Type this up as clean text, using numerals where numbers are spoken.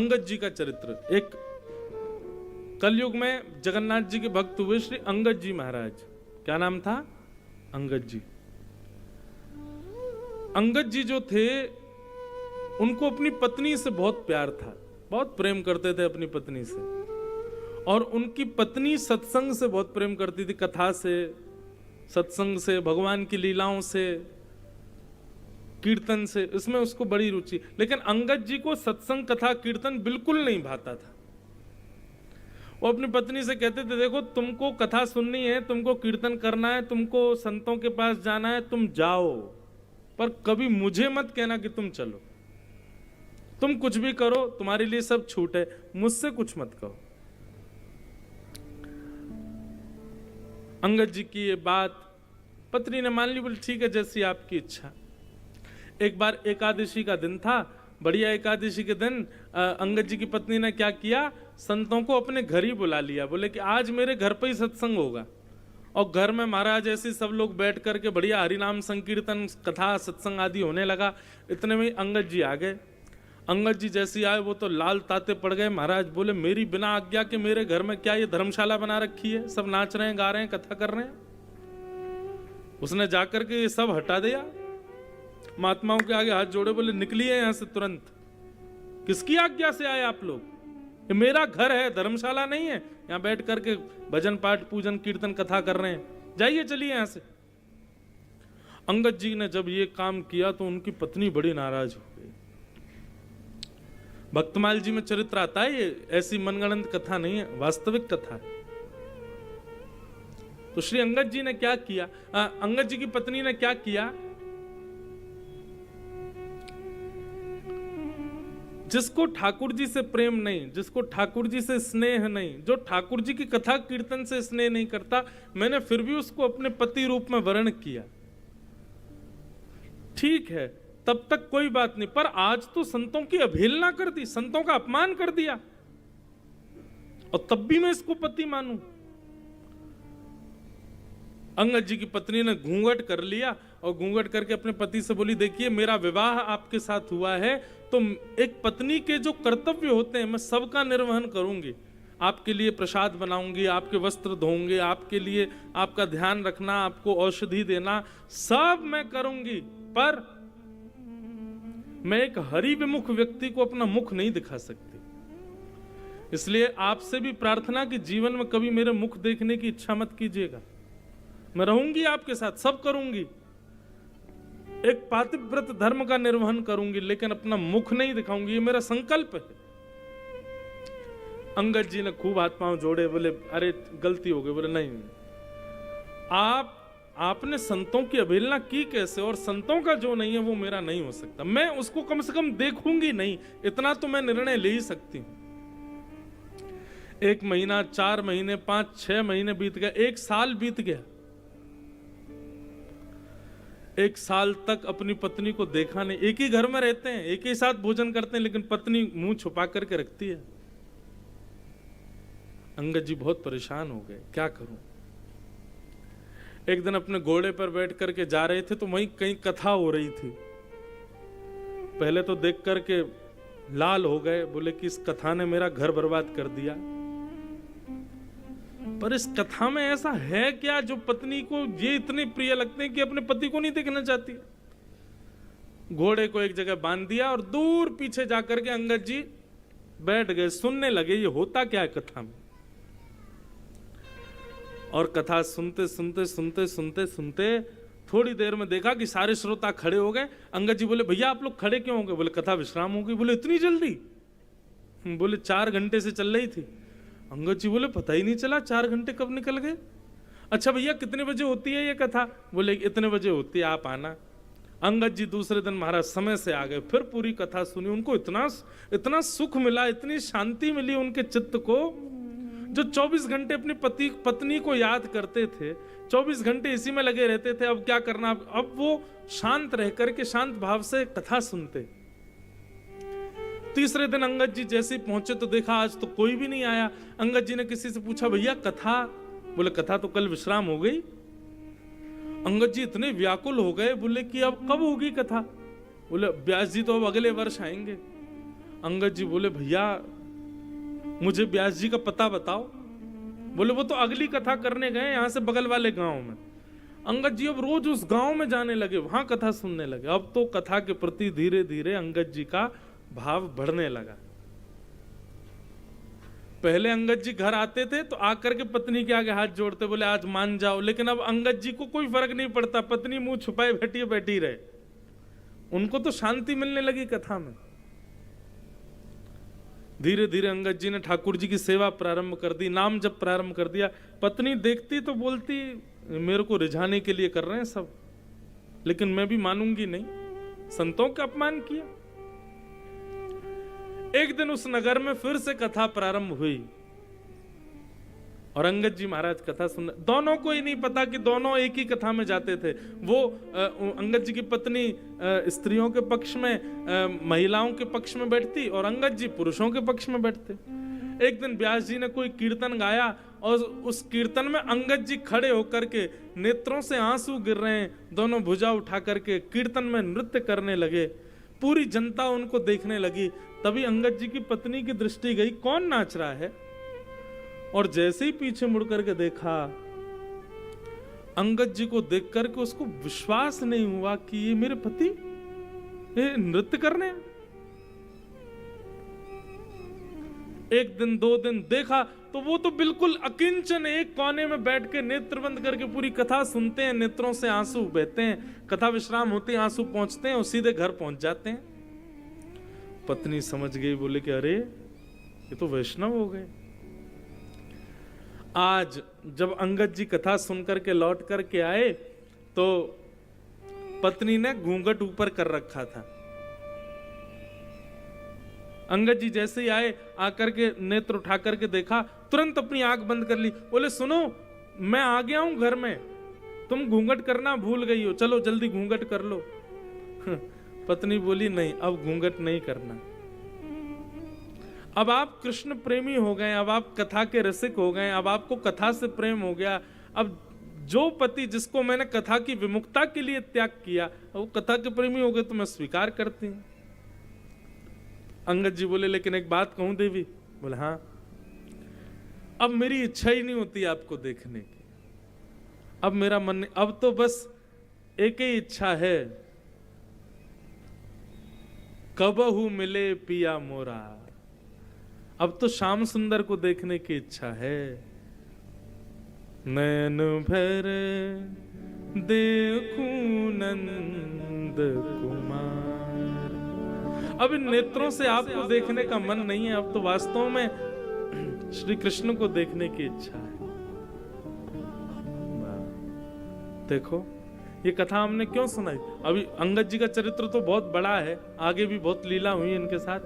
अंगद जी का चरित्र। एक कलयुग में जगन्नाथ जी के भक्त हुए श्री अंगद जी महाराज। क्या नाम था? अंगद जी। अंगद जी जो थे उनको अपनी पत्नी से बहुत प्यार था, बहुत प्रेम करते थे अपनी पत्नी से। और उनकी पत्नी सत्संग से बहुत प्रेम करती थी, कथा से, सत्संग से, भगवान की लीलाओं से, कीर्तन से, इसमें उसको बड़ी रुचि। लेकिन अंगद जी को सत्संग, कथा, कीर्तन बिल्कुल नहीं भाता था। वो अपनी पत्नी से कहते थे, देखो तुमको कथा सुननी है, तुमको कीर्तन करना है, तुमको संतों के पास जाना है, तुम जाओ, पर कभी मुझे मत कहना कि तुम चलो। तुम कुछ भी करो, तुम्हारे लिए सब छूट है, मुझसे कुछ मत कहो। अंगद जी की ये बात पत्नी ने मान ली, बोली ठीक है जैसी आपकी इच्छा। एक बार एकादशी का दिन था, बढ़िया एकादशी के दिन अंगद जी की पत्नी ने क्या किया, संतों को अपने घर ही बुला लिया। बोले कि आज मेरे घर पर ही सत्संग होगा। और घर में महाराज ऐसे सब लोग बैठ करके बढ़िया हरिनाम संकीर्तन, कथा, सत्संग आदि होने लगा। इतने में अंगद जी आ गए। अंगद जी जैसे आए वो तो लाल ताते पड़ गए। महाराज बोले, मेरी बिना आज्ञा के मेरे घर में क्या ये धर्मशाला बना रखी है? सब नाच रहे हैं, गा रहे हैं, कथा कर रहे हैं। उसने जाकर के ये सब हटा दिया, महात्माओं के आगे हाथ जोड़े, बोले निकलिए यहां से तुरंत। किसकी आज्ञा से आए आप लोग? ये मेरा घर है, धर्मशाला नहीं है। यहां बैठ करके भजन पाठ, पूजन, कीर्तन, कथा कर रहे हैं, जाइए चलिए यहां से। अंगद जी ने जब ये काम किया तो उनकी पत्नी बड़ी नाराज हो गई। भक्तमाल जी में चरित्र आता है, ये ऐसी मनगढ़ंत कथा नहीं है, वास्तविक कथा है। तो श्री अंगद जी ने क्या किया, अंगद जी की पत्नी ने क्या किया, जिसको ठाकुर जी से प्रेम नहीं, जिसको ठाकुर जी से स्नेह नहीं, जो ठाकुर जी की कथा कीर्तन से स्नेह नहीं करता, मैंने फिर भी उसको अपने पति रूप में वर्ण किया। ठीक है, तब तक कोई बात नहीं, पर आज तो संतों की अवहेलना कर दी, संतों का अपमान कर दिया, और तब भी मैं इसको पति मानूं। अंगद जी की पत्नी ने घूंघट कर लिया और घूंघट करके अपने पति से बोली, देखिए मेरा विवाह आपके साथ हुआ है, तो एक पत्नी के जो कर्तव्य होते हैं मैं सबका निर्वहन करूंगी। आपके लिए प्रसाद बनाऊंगी, आपके वस्त्र धोऊंगी, आपके लिए आपका ध्यान रखना, आपको औषधि देना, सब मैं करूंगी, पर मैं एक हरि विमुख व्यक्ति को अपना मुख नहीं दिखा सकती। इसलिए आपसे भी प्रार्थना कि जीवन में कभी मेरे मुख देखने की इच्छा मत कीजिएगा। मैं रहूंगी आपके साथ, सब करूंगी, एक पातिव्रत धर्म का निर्वहन करूंगी, लेकिन अपना मुख नहीं दिखाऊंगी, ये मेरा संकल्प है। अंगद जी ने खूब हाथ पांव जोड़े, बोले अरे गलती हो गई। बोले नहीं, आपने संतों की अवहेलना की कैसे, और संतों का जो नहीं है वो मेरा नहीं हो सकता। मैं उसको कम से कम देखूंगी नहीं, इतना तो मैं निर्णय ले ही सकती हूं। 1 महीना, 4 महीने, 5-6 महीने बीत गए, 1 साल बीत गया। 1 साल तक अपनी पत्नी को देखा नहीं। एक ही घर में रहते हैं, एक ही साथ भोजन करते हैं, लेकिन पत्नी मुंह छुपा करके रखती है। अंगद जी बहुत परेशान हो गए, क्या करूं। एक दिन अपने घोड़े पर बैठ करके जा रहे थे तो वहीं कहीं कथा हो रही थी। पहले तो देख करके लाल हो गए, बोले कि इस कथा ने मेरा घर बर्बाद कर दिया। पर इस कथा में ऐसा है क्या जो पत्नी को ये इतने प्रिय लगते हैं कि अपने पति को नहीं देखना चाहती। घोड़े को एक जगह बांध दिया और दूर पीछे जाकर के अंगद जी बैठ गए, सुनने लगे ये होता क्या है कथा में। और कथा सुनते सुनते सुनते सुनते सुनते थोड़ी देर में देखा कि सारे श्रोता खड़े हो गए। अंगद जी बोले, भैया आप लोग खड़े क्यों हो गए? बोले कथा विश्राम हो गई। बोले इतनी जल्दी? बोले 4 घंटे से चल रही थी। अंगद जी बोले पता ही नहीं चला 4 घंटे कब निकल गए। अच्छा भैया कितने बजे होती है ये कथा? बोले इतने बजे होती है, आप आना। अंगद जी दूसरे दिन महाराज समय से आ गए, फिर पूरी कथा सुनी। उनको इतना सुख मिला, इतनी शांति मिली उनके चित्त को। जो 24 घंटे अपनी पत्नी को याद करते थे, 24 घंटे इसी में लगे रहते थे, अब क्या करना, अब वो शांत रह करके शांत भाव से कथा सुनते। तीसरे दिन अंगद जी जैसे ही पहुंचे तो देखा आज तो कोई भी नहीं आया। अंगद जी ने किसी से पूछा, भैया कथा? बोले कथा तो कल विश्राम हो गई। अंगद जी इतने व्याकुल हो गए, बोले कि अब कब होगी कथा? बोले व्यास जी तो अब अगले वर्ष आएंगे। अंगद जी बोले भैया मुझे व्यास जी का पता बताओ। बोले वो तो अगली कथा करने गए यहाँ से बगल वाले गांव में। अंगद जी अब रोज उस गांव में जाने लगे, वहां कथा सुनने लगे। अब तो कथा के प्रति धीरे धीरे अंगद जी का भाव बढ़ने लगा। पहले अंगद जी घर आते थे तो आकर के पत्नी के आगे हाथ जोड़ते, बोले आज मान जाओ। लेकिन अब अंगद जी को कोई फर्क नहीं पड़ता, पत्नी मुंह छुपाए बैठी रहे, उनको तो शांति मिलने लगी कथा में। धीरे धीरे अंगद जी ने ठाकुर जी की सेवा प्रारंभ कर दी, नाम जप प्रारंभ कर दिया। पत्नी देखती तो बोलती मेरे को रिझाने के लिए कर रहे हैं सब, लेकिन मैं भी मानूंगी नहीं, संतों का अपमान किया। एक दिन उस नगर में फिर से कथा प्रारंभ हुई और अंगद जी महाराज कथा सुन, दोनों को ही नहीं पता कि दोनों एक ही कथा में जाते थे। वो अंगद जी की पत्नी स्त्रियों के पक्ष में, महिलाओं के पक्ष में बैठती और अंगद जी पुरुषों के पक्ष में बैठते। एक दिन व्यास जी ने कोई कीर्तन गाया और उस कीर्तन में अंगद जी खड़े होकर के नेत्रों से आंसू गिर रहे हैं, दोनों भुजा उठा करके कीर्तन में नृत्य करने लगे। पूरी जनता उनको देखने लगी। तभी अंगद जी की पत्नी की दृष्टि गई, कौन नाच रहा है? और जैसे ही पीछे मुड़ करके देखा, अंगद जी को देख करके उसको विश्वास नहीं हुआ कि ये मेरे पति ये नृत्य करने। एक दिन दो दिन देखा तो वो तो बिल्कुल अकिंचन एक कोने में बैठ के नेत्र बंद करके पूरी कथा सुनते हैं, नेत्रों से आंसू बहते हैं, कथा विश्राम होते हैं, आंसू पहुंचते हैं और सीधे घर पहुंच जाते हैं। पत्नी समझ गई, बोले कि अरे ये तो वैष्णव हो गए। आज जब अंगद जी कथा सुनकर के लौट करके आए तो पत्नी ने घूंघट ऊपर कर रखा था। अंगद जी जैसे ही आए, आकर के नेत्र उठा करके देखा, तुरंत अपनी आंख बंद कर ली। बोले सुनो, मैं आ गया हूं घर में, तुम घूंघट करना भूल गई हो, चलो जल्दी घूंघट कर लो। पत्नी बोली नहीं, अब घूंघट नहीं करना। अब आप कृष्ण प्रेमी हो गए, अब आप कथा के रसिक हो गए, अब आपको कथा से प्रेम हो गया। अब जो पति जिसको मैंने कथा की विमुक्ता के लिए त्याग किया, वो कथा के प्रेमी हो गए तो मैं स्वीकार करती हूं। अंगद जी बोले लेकिन एक बात कहूं देवी? बोले हाँ। अब मेरी इच्छा ही नहीं होती आपको देखने की, अब मेरा मन नहीं, अब तो बस एक ही इच्छा है, कबहू मिले पिया मोरा। अब तो श्याम सुंदर को देखने की इच्छा है। नैन भर देखूं नंद कुमार। अब इन नेत्रों से आपको देखने का मन नहीं है, अब तो वास्तव में श्री कृष्ण को देखने की इच्छा है। देखो ये कथा हमने क्यों सुनाई? अभी अंगद जी का चरित्र तो बहुत बड़ा है, आगे भी बहुत लीला हुई इनके साथ।